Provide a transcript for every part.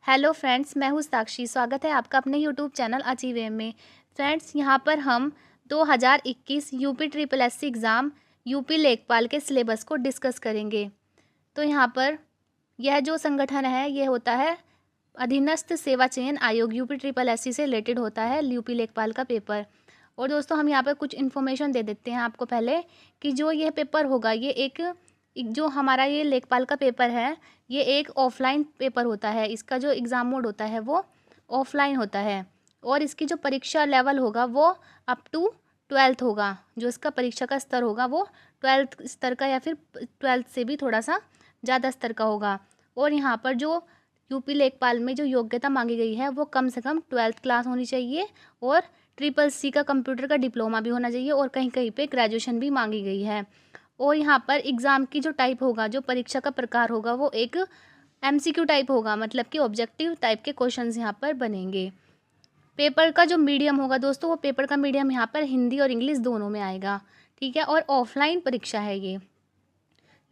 Hello friends, मैं हूँ साक्षी। स्वागत है आपका अपने यूट्यूब चैनल अचीव एम में। फ्रेंड्स, यहाँ पर हम 2021 UP triple SC exam UP लेखपाल के सिलेबस को डिस्कस करेंगे। तो यहाँ पर यह जो संगठन है ये होता है अधीनस्थ सेवा चयन आयोग। यूपी ट्रिपल एससी से रिलेटेड होता है यूपी लेखपाल का पेपर। और दोस्तों, हम यहाँ पर कुछ इन्फॉर्मेशन दे देते हैं आपको पहले कि जो यह पेपर होगा ये एक जो हमारा ये लेखपाल का पेपर है ये एक ऑफलाइन पेपर होता है। इसका जो एग्ज़ाम मोड होता है वो ऑफलाइन होता है और इसकी जो परीक्षा लेवल होगा वो अप टू 12th होगा। जो इसका परीक्षा का स्तर होगा वो 12th स्तर का या फिर 12th से भी थोड़ा सा ज़्यादा स्तर का होगा। और यहाँ पर जो यूपी लेखपाल में जो योग्यता मांगी गई है वो कम से कम 12th क्लास होनी चाहिए और ट्रिपल सी का कंप्यूटर का डिप्लोमा भी होना चाहिए और कहीं कहीं पे ग्रेजुएशन भी मांगी गई है। और यहाँ पर एग्ज़ाम की जो टाइप होगा, जो परीक्षा का प्रकार होगा वो एक एमसीक्यू टाइप होगा, मतलब कि ऑब्जेक्टिव टाइप के क्वेश्चंस यहाँ पर बनेंगे। पेपर का जो मीडियम होगा दोस्तों, वो पेपर का मीडियम यहाँ पर हिंदी और इंग्लिश दोनों में आएगा, ठीक है। और ऑफलाइन परीक्षा है ये।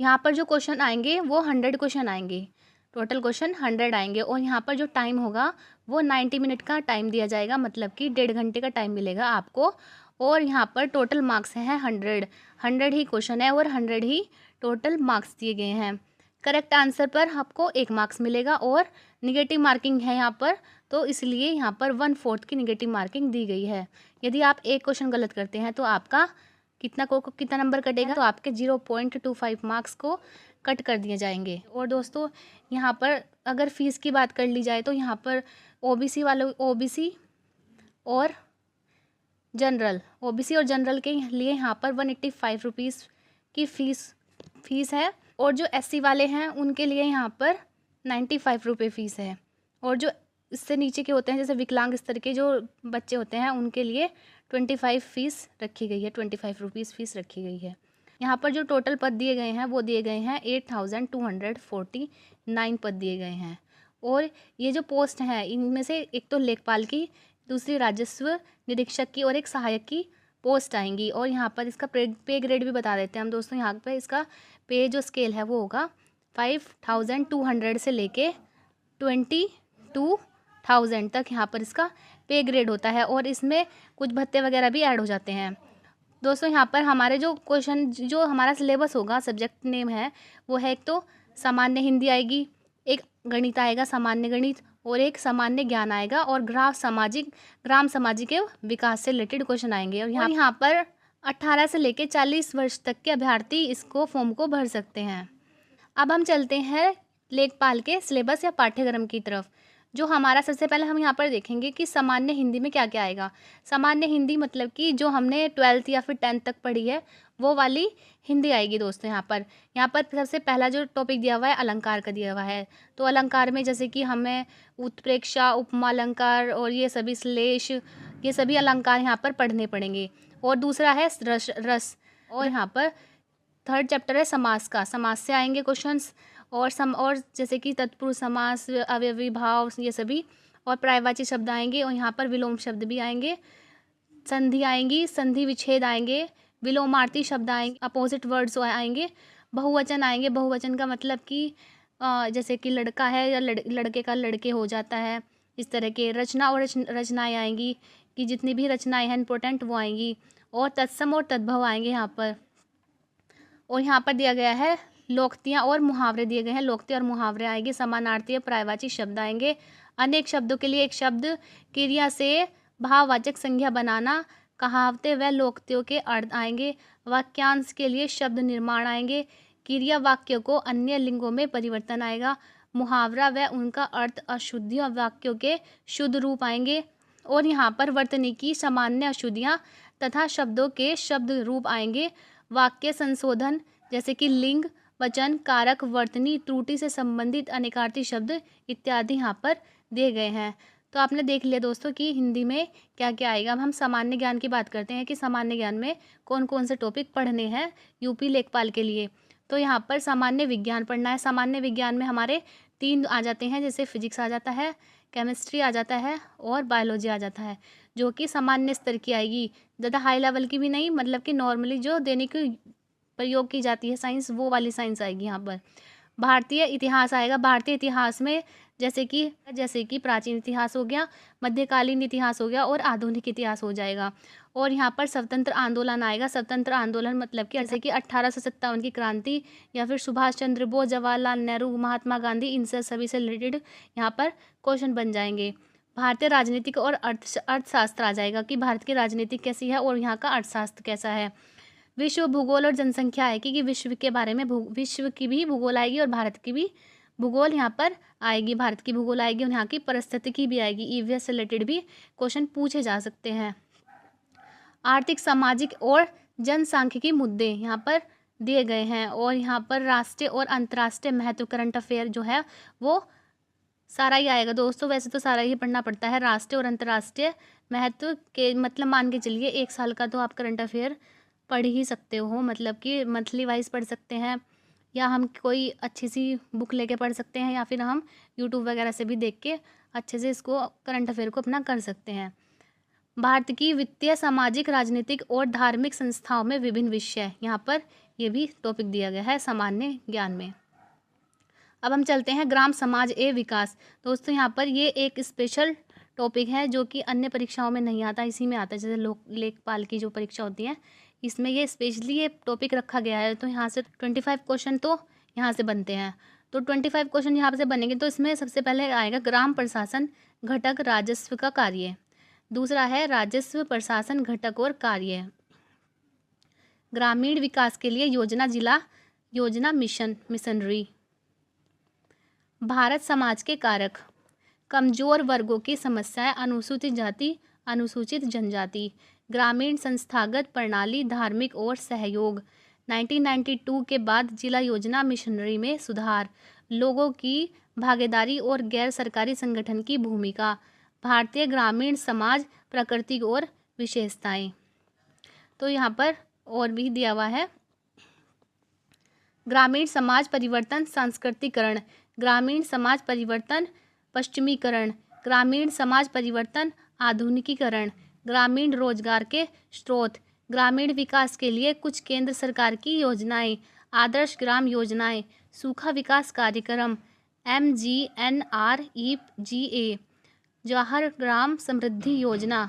यहाँ पर जो क्वेश्चन आएंगे वो 100 क्वेश्चन आएंगे, टोटल क्वेश्चन 100 आएंगे। और यहाँ पर जो टाइम होगा वो 90 मिनट का टाइम दिया जाएगा, मतलब कि 1.5 घंटे का टाइम मिलेगा आपको। और यहाँ पर टोटल मार्क्स हैं 100 ही क्वेश्चन है और 100 ही टोटल मार्क्स दिए गए हैं। करेक्ट आंसर पर आपको 1 मार्क्स मिलेगा और निगेटिव मार्किंग है यहाँ पर, तो इसलिए यहाँ पर 1/4 की निगेटिव मार्किंग दी गई है। यदि आप एक क्वेश्चन गलत करते हैं तो आपका कितना नंबर कटेगा, तो आपके 0.25 मार्क्स को कट कर दिए जाएंगे। और दोस्तों, यहाँ पर अगर फ़ीस की बात कर ली जाए तो यहाँ पर ओबीसी और जनरल के लिए यहाँ पर 185 रुपीज़ की फ़ीस है। और जो एससी वाले हैं उनके लिए यहाँ पर 95 रुपये फ़ीस है। और जो इससे नीचे के होते हैं, जैसे विकलांग स्तर के जो बच्चे होते हैं उनके लिए 25 फ़ीस रखी गई है, 25 रुपीज़ फ़ीस रखी गई है। यहाँ पर जो टोटल पद दिए गए हैं वो दिए गए हैं 8249 पद दिए गए हैं। और ये जो पोस्ट हैं इनमें से एक तो लेखपाल की, दूसरी राजस्व निरीक्षक की और एक सहायक की पोस्ट आएंगी। और यहाँ पर इसका पे ग्रेड भी बता देते हैं हम दोस्तों। यहाँ पर इसका पे जो स्केल है वो होगा 5200 से लेके 22,000 तक यहाँ पर इसका पे ग्रेड होता है। और इसमें कुछ भत्ते वगैरह भी ऐड हो जाते हैं दोस्तों। यहाँ पर हमारे जो क्वेश्चन, जो हमारा सिलेबस होगा, सब्जेक्ट नेम है वो है, एक तो सामान्य हिंदी आएगी, एक गणित आएगा सामान्य गणित, और एक सामान्य ज्ञान आएगा, और ग्राम सामाजिक विकास से रिलेटेड क्वेश्चन आएंगे। और यहाँ पर 18 से लेकर 40 वर्ष तक के अभ्यर्थी इसको फॉर्म को भर सकते हैं। अब हम चलते हैं लेखपाल के सिलेबस या पाठ्यक्रम की तरफ। जो हमारा सबसे पहले हम यहाँ पर देखेंगे कि सामान्य हिंदी में क्या क्या आएगा। सामान्य हिंदी मतलब कि जो हमने 12th या फिर 10th तक पढ़ी है वो वाली हिंदी आएगी दोस्तों। यहाँ पर सबसे पहला जो टॉपिक दिया हुआ है अलंकार का दिया हुआ है। तो अलंकार में जैसे कि हमें उत्प्रेक्षा, उपमा अलंकार और ये सभी श्लेष, ये सभी अलंकार यहाँ पर पढ़ने पड़ेंगे। और दूसरा है रस। और यहाँ पर 3rd चैप्टर है समास का। समास से आएंगे क्वेश्चंस, और जैसे कि तत्पुरुष समास, अवयवी भाव, ये सभी, और पर्यायवाची शब्द आएंगे। और यहाँ पर विलोम शब्द भी आएंगे, संधि आएंगी, संधि विच्छेद आएंगे, विलोमार्थी शब्द आएंगे, अपोजिट वर्ड्स आएंगे, बहुवचन आएंगे। बहुवचन का मतलब कि जैसे कि लड़का है या लड़के का लड़के हो जाता है, इस तरह के। रचना और रचनाएँ आएंगी कि जितनी भी रचनाएँ हैं इंपॉर्टेंट वो आएंगी। और तत्सम और तद्भव आएंगे यहाँ पर। और यहाँ पर दिया गया है लोकोक्तियाँ और मुहावरे दिए गए हैं। लोकोक्ति और मुहावरे आएंगे। समानार्थी और पर्यायवाची शब्द आएंगे। अनेक शब्दों के लिए एक शब्द क्रिया से भाववाचक संज्ञा बनाना। कहावतें व लोकोक्तियों के अर्थ आएंगे। वाक्यांश के लिए शब्द निर्माण आएंगे। क्रिया वाक्यों को अन्य लिंगों में परिवर्तन आएगा। मुहावरा व उनका अर्थ, अशुद्धियों वाक्यों के शुद्ध रूप आएंगे। और यहाँ पर वर्तनी सामान्य अशुद्धियाँ तथा शब्दों के शब्द रूप आएंगे। वाक्य संशोधन जैसे कि लिंग, वचन, कारक, वर्तनी, त्रुटि से संबंधित अनेकार्थी शब्द इत्यादि यहाँ पर दिए गए हैं। तो आपने देख लिया दोस्तों कि हिंदी में क्या क्या आएगा। अब हम सामान्य ज्ञान की बात करते हैं कि सामान्य ज्ञान में कौन कौन से टॉपिक पढ़ने हैं यूपी लेखपाल के लिए। तो यहाँ पर सामान्य विज्ञान पढ़ना है। सामान्य विज्ञान में हमारे 3 आ जाते हैं, जैसे फिजिक्स आ जाता है, केमिस्ट्री आ जाता है और बायोलॉजी आ जाता है, जो कि सामान्य स्तर की आएगी, ज़्यादा हाई लेवल की भी नहीं, मतलब कि नॉर्मली जो दैनिक प्रयोग की जाती है साइंस, वो वाली साइंस आएगी यहाँ पर। भारतीय इतिहास आएगा। भारतीय इतिहास में जैसे कि प्राचीन इतिहास हो गया, मध्यकालीन इतिहास हो गया और आधुनिक इतिहास हो जाएगा। और यहाँ पर स्वतंत्र आंदोलन आएगा। स्वतंत्र आंदोलन मतलब कि जैसे कि 1857 की क्रांति, या फिर सुभाष चंद्र बोस, जवाहरलाल नेहरू, महात्मा गांधी, इनसे सभी से रिलेटेड यहाँ पर क्वेश्चन बन जाएंगे। भारतीय राजनीतिक और अर्थशास्त्र आ जाएगा कि भारत की राजनीति कैसी है और यहाँ का अर्थशास्त्र कैसा है। विश्व भूगोल और जनसंख्या है कि विश्व के बारे में विश्व की भी भूगोल आएगी और भारत की भी भूगोल यहाँ पर आएगी। भारत की भूगोल आएगी और यहाँ की परिस्थितिकी भी आएगी। ईवीएस से रिलेटेड भी क्वेश्चन पूछे जा सकते हैं। आर्थिक, सामाजिक और जनसांख्यिकी मुद्दे यहाँ पर दिए गए हैं। और यहाँ पर राष्ट्रीय और अंतर्राष्ट्रीय महत्व, करंट अफेयर जो है वो सारा ही आएगा दोस्तों। वैसे तो सारा ही पढ़ना पड़ता है। राष्ट्रीय और अंतर्राष्ट्रीय महत्व के मतलब मान के चलिए 1 साल का तो आप करंट अफेयर पढ़ ही सकते हो, मतलब कि मंथली वाइज पढ़ सकते हैं, या हम कोई अच्छी सी बुक लेके पढ़ सकते हैं, या फिर हम यूट्यूब वगैरह से भी देख के अच्छे से इसको करंट अफेयर को अपना कर सकते हैं। भारत की वित्तीय, सामाजिक, राजनीतिक और धार्मिक संस्थाओं में विभिन्न विषय, यहाँ पर ये भी टॉपिक दिया गया है सामान्य ज्ञान में। अब हम चलते हैं ग्राम समाज एवं विकास। दोस्तों यहाँ पर ये एक स्पेशल टॉपिक है जो कि अन्य परीक्षाओं में नहीं आता, इसी में आता है। जैसे लेखपाल की जो परीक्षा होती है इसमें ये स्पेशली ये टॉपिक रखा गया है। तो यहाँ से 25 क्वेश्चन तो यहाँ से बनते हैं। तो 25 क्वेश्चन यहाँ से बनेंगे। तो इसमें सबसे पहले आएगा ग्राम प्रशासन घटक राजस्व का कार्य। दूसरा है राजस्व प्रशासन घटक और कार्य। ग्रामीण विकास के लिए योजना, जिला योजना, मिशनरी। भारत समाज के कारक, कमजोर वर्गों की समस्याएं, अनुसूचित जाति, अनुसूचित जनजाति। ग्रामीण संस्थागत प्रणाली, धार्मिक और सहयोग। 1992 के बाद जिला योजना, मिशनरी में सुधार। लोगों की भागीदारी और गैर सरकारी संगठन की भूमिका। भारतीय ग्रामीण समाज, प्रकृति और विशेषताएं। तो यहाँ पर और भी दिया हुआ है। ग्रामीण समाज परिवर्तन, सांस्कृतिकरण। ग्रामीण समाज परिवर्तन, पश्चिमीकरण। ग्रामीण समाज परिवर्तन, आधुनिकीकरण। ग्रामीण रोजगार के स्रोत। ग्रामीण विकास के लिए कुछ केंद्र सरकार की योजनाएं। आदर्श ग्राम योजनाएं। सूखा विकास कार्यक्रम, MGNREGA। जवाहर ग्राम समृद्धि योजना।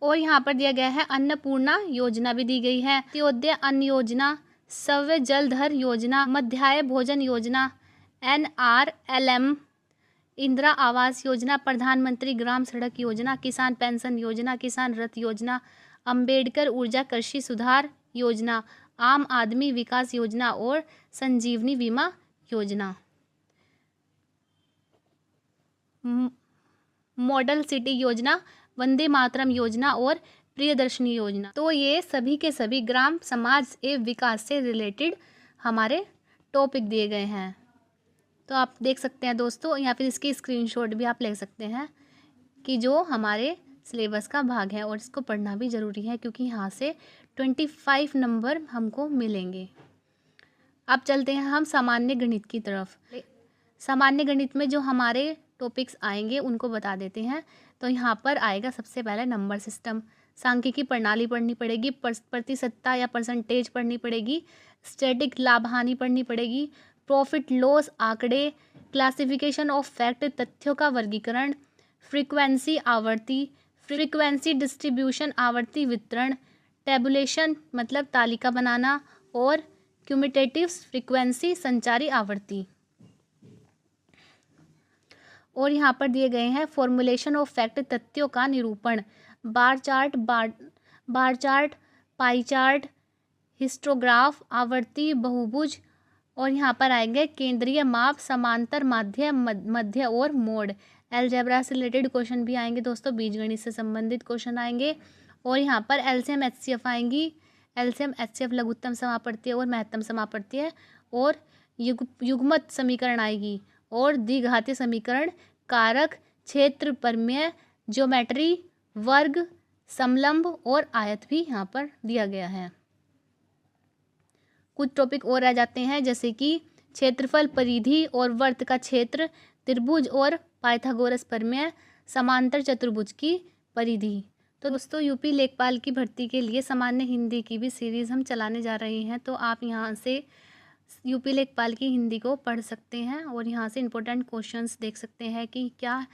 और यहाँ पर दिया गया है अन्नपूर्णा योजना भी दी गई है। अंत्योदय अन्न योजना, सव्य जलधर योजना, मध्याह्न भोजन योजना, NRLM, इंदिरा आवास योजना, प्रधानमंत्री ग्राम सड़क योजना, किसान पेंशन योजना, किसान रथ योजना, अंबेडकर ऊर्जा कृषि सुधार योजना, आम आदमी विकास योजना और संजीवनी बीमा योजना। मॉडल सिटी योजना, वंदे मातरम योजना और प्रियदर्शनी योजना। तो ये सभी के सभी ग्राम समाज एवं विकास से रिलेटेड हमारे टॉपिक दिए गए हैं। तो आप देख सकते हैं दोस्तों, या फिर इसकी स्क्रीनशॉट भी आप ले सकते हैं कि जो हमारे सिलेबस का भाग है, और इसको पढ़ना भी ज़रूरी है क्योंकि यहाँ से 25 नंबर हमको मिलेंगे। अब चलते हैं हम सामान्य गणित की तरफ। सामान्य गणित में जो हमारे टॉपिक्स आएंगे उनको बता देते हैं। तो यहाँ पर आएगा सबसे पहले नंबर सिस्टम, सांख्यिकी प्रणाली पढ़नी पड़ेगी, प्रतिशतता या परसेंटेज पढ़नी पड़ेगी, स्टैटिक लाभ हानि पढ़नी पड़ेगी, प्रॉफिट लॉस आंकड़े, क्लासिफिकेशन ऑफ फैक्ट तथ्यों का वर्गीकरण, फ्रीक्वेंसी आवर्ती, फ्रीक्वेंसी डिस्ट्रीब्यूशन आवर्ती वितरण, टेबुलेशन मतलब तालिका बनाना, और क्यूमिटेटिव फ्रीक्वेंसी संचारी आवर्ती। और यहाँ पर दिए गए हैं फॉर्मुलेशन ऑफ फैक्ट तथ्यों का निरूपण, bar chart, pie chart, histograph, आवर्ती बहुभुज। और यहाँ पर आएंगे केंद्रीय माप, समांतर, मध्य और मोड। अलजेब्रा से रिलेटेड क्वेश्चन भी आएंगे दोस्तों, बीजगणित से संबंधित क्वेश्चन आएंगे। और यहाँ पर LCM HCF आएंगी। LCM HCF लघुत्तम समापत्ति और महत्तम समापत्ति है, और युग्मत समीकरण आएगी, और द्विघातीय समीकरण, कारक, क्षेत्र प्रमेय, ज्योमेट्री, वर्ग, समलंब और आयत भी यहाँ पर दिया गया है। कुछ टॉपिक और रह जाते हैं, जैसे कि क्षेत्रफल, परिधि और वर्त का क्षेत्र, त्रिभुज और पाइथागोरस प्रमेय, समांतर चतुर्भुज की परिधि। तो दोस्तों यूपी लेखपाल की भर्ती के लिए सामान्य हिंदी की भी सीरीज़ हम चलाने जा रहे हैं। तो आप यहाँ से यूपी लेखपाल की हिंदी को पढ़ सकते हैं और यहाँ से इम्पोर्टेंट क्वेश्चंस देख सकते हैं कि क्या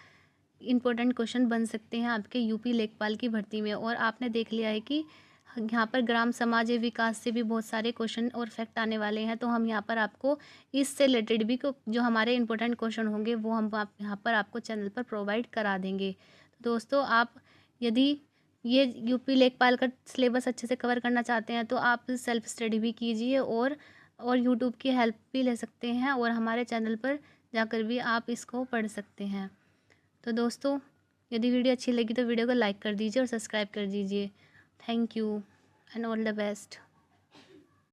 इम्पोर्टेंट क्वेश्चन बन सकते हैं आपके यूपी लेखपाल की भर्ती में। और आपने देख लिया है कि यहाँ पर ग्राम समाज विकास से भी बहुत सारे क्वेश्चन और फैक्ट आने वाले हैं, तो हम यहाँ पर आपको इससे रिलेटेड भी जो हमारे इम्पोर्टेंट क्वेश्चन होंगे वो हम यहाँ पर आपको चैनल पर प्रोवाइड करा देंगे। तो दोस्तों, आप यदि ये यूपी लेखपाल का सिलेबस अच्छे से कवर करना चाहते हैं तो आप सेल्फ स्टडी भी कीजिए और यूट्यूब की हेल्प भी ले सकते हैं और हमारे चैनल पर जाकर भी आप इसको पढ़ सकते हैं। तो दोस्तों, यदि वीडियो अच्छी लगी तो वीडियो को लाइक कर दीजिए और सब्सक्राइब कर दीजिए। Thank you and all the best.